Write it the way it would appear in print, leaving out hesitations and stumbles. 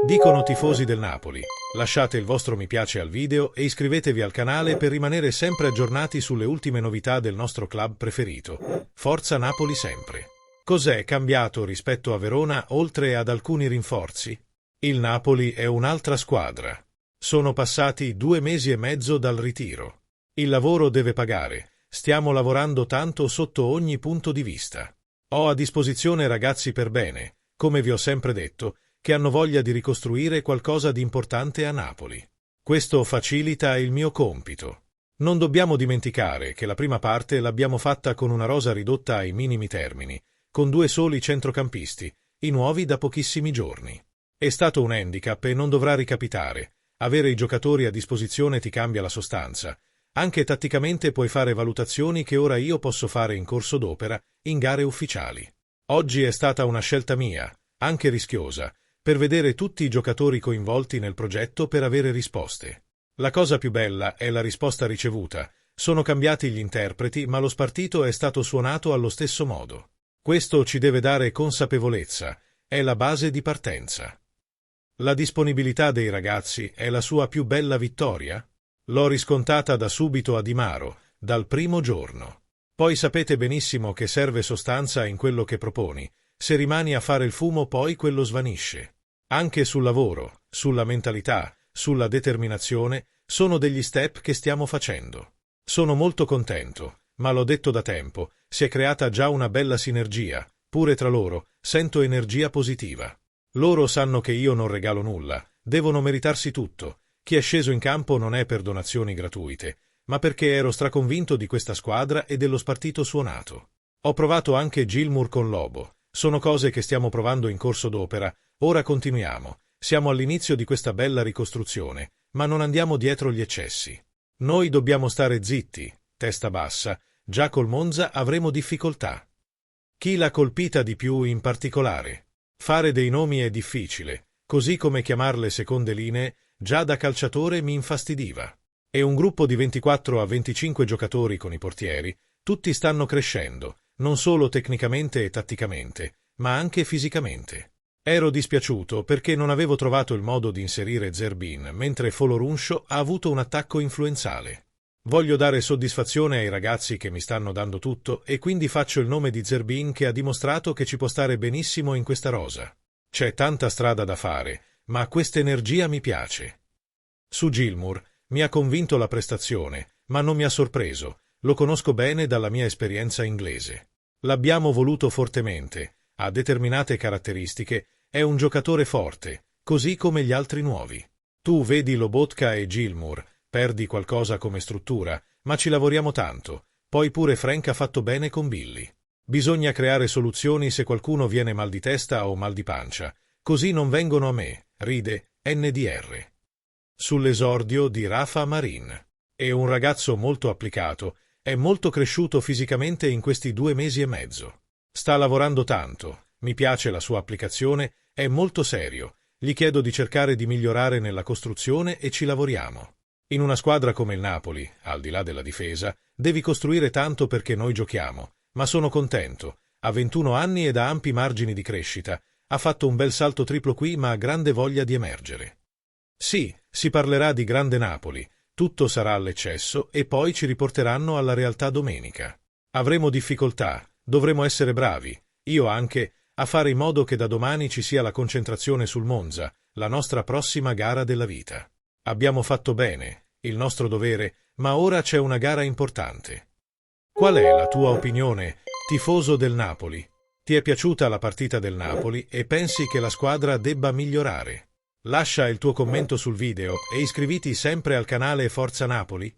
Dicono tifosi del Napoli, lasciate il vostro mi piace al video e iscrivetevi al canale per rimanere sempre aggiornati sulle ultime novità del nostro club preferito. Forza Napoli sempre! Cos'è cambiato rispetto a Verona oltre ad alcuni rinforzi? Il Napoli è un'altra squadra. Sono passati 2 mesi e mezzo dal ritiro. Il lavoro deve pagare, stiamo lavorando tanto sotto ogni punto di vista. Ho a disposizione ragazzi per bene, come vi ho sempre detto, che hanno voglia di ricostruire qualcosa di importante a Napoli. Questo facilita il mio compito. Non dobbiamo dimenticare che la prima parte l'abbiamo fatta con una rosa ridotta ai minimi termini, con 2 soli centrocampisti, i nuovi da pochissimi giorni. È stato un handicap e non dovrà ricapitare. Avere i giocatori a disposizione ti cambia la sostanza. Anche tatticamente puoi fare valutazioni che ora io posso fare in corso d'opera, in gare ufficiali. Oggi è stata una scelta mia, anche rischiosa, per vedere tutti i giocatori coinvolti nel progetto per avere risposte. La cosa più bella è la risposta ricevuta. Sono cambiati gli interpreti, ma lo spartito è stato suonato allo stesso modo. Questo ci deve dare consapevolezza, è la base di partenza. La disponibilità dei ragazzi è la sua più bella vittoria? L'ho riscontata da subito a Di Maro, dal primo giorno. Poi sapete benissimo che serve sostanza in quello che proponi. Se rimani a fare il fumo poi quello svanisce. Anche sul lavoro, sulla mentalità, sulla determinazione, sono degli step che stiamo facendo. Sono molto contento, ma l'ho detto da tempo, si è creata già una bella sinergia, pure tra loro, sento energia positiva. Loro sanno che io non regalo nulla, devono meritarsi tutto. Chi è sceso in campo non è per donazioni gratuite, ma perché ero straconvinto di questa squadra e dello spartito suonato. Ho provato anche Gilmour con Lobo. Sono cose che stiamo provando in corso d'opera, ora continuiamo. Siamo all'inizio di questa bella ricostruzione, ma non andiamo dietro gli eccessi. Noi dobbiamo stare zitti, testa bassa, già col Monza avremo difficoltà. Chi l'ha colpita di più in particolare? Fare dei nomi è difficile, così come chiamarle seconde linee, già da calciatore mi infastidiva. E un gruppo di 24 a 25 giocatori con i portieri, tutti stanno crescendo, non solo tecnicamente e tatticamente, ma anche fisicamente. Ero dispiaciuto perché non avevo trovato il modo di inserire Zerbin, mentre Folorunsho ha avuto un attacco influenzale. Voglio dare soddisfazione ai ragazzi che mi stanno dando tutto e quindi faccio il nome di Zerbin che ha dimostrato che ci può stare benissimo in questa rosa. C'è tanta strada da fare, ma questa energia mi piace. Su Gilmour mi ha convinto la prestazione, ma non mi ha sorpreso. Lo conosco bene dalla mia esperienza inglese. L'abbiamo voluto fortemente, ha determinate caratteristiche, è un giocatore forte, così come gli altri nuovi. Tu vedi Lobotka e Gilmour, perdi qualcosa come struttura, ma ci lavoriamo tanto. Poi pure Frank ha fatto bene con Billy. Bisogna creare soluzioni se qualcuno viene mal di testa o mal di pancia, così non vengono a me, ride NDR. Sull'esordio di Rafa Marin. È un ragazzo molto applicato, è molto cresciuto fisicamente in questi 2 mesi e mezzo. Sta lavorando tanto, mi piace la sua applicazione, è molto serio. Gli chiedo di cercare di migliorare nella costruzione e ci lavoriamo. In una squadra come il Napoli, al di là della difesa, devi costruire tanto perché noi giochiamo, ma sono contento. Ha 21 anni ed ha ampi margini di crescita. Ha fatto un bel salto triplo qui ma ha grande voglia di emergere. Sì, si parlerà di grande Napoli. Tutto sarà all'eccesso e poi ci riporteranno alla realtà domenica. Avremo difficoltà, dovremo essere bravi, io anche, a fare in modo che da domani ci sia la concentrazione sul Monza, la nostra prossima gara della vita. Abbiamo fatto bene, il nostro dovere, ma ora c'è una gara importante. Qual è la tua opinione, tifoso del Napoli? Ti è piaciuta la partita del Napoli e pensi che la squadra debba migliorare? Lascia il tuo commento sul video e iscriviti sempre al canale Forza Napoli.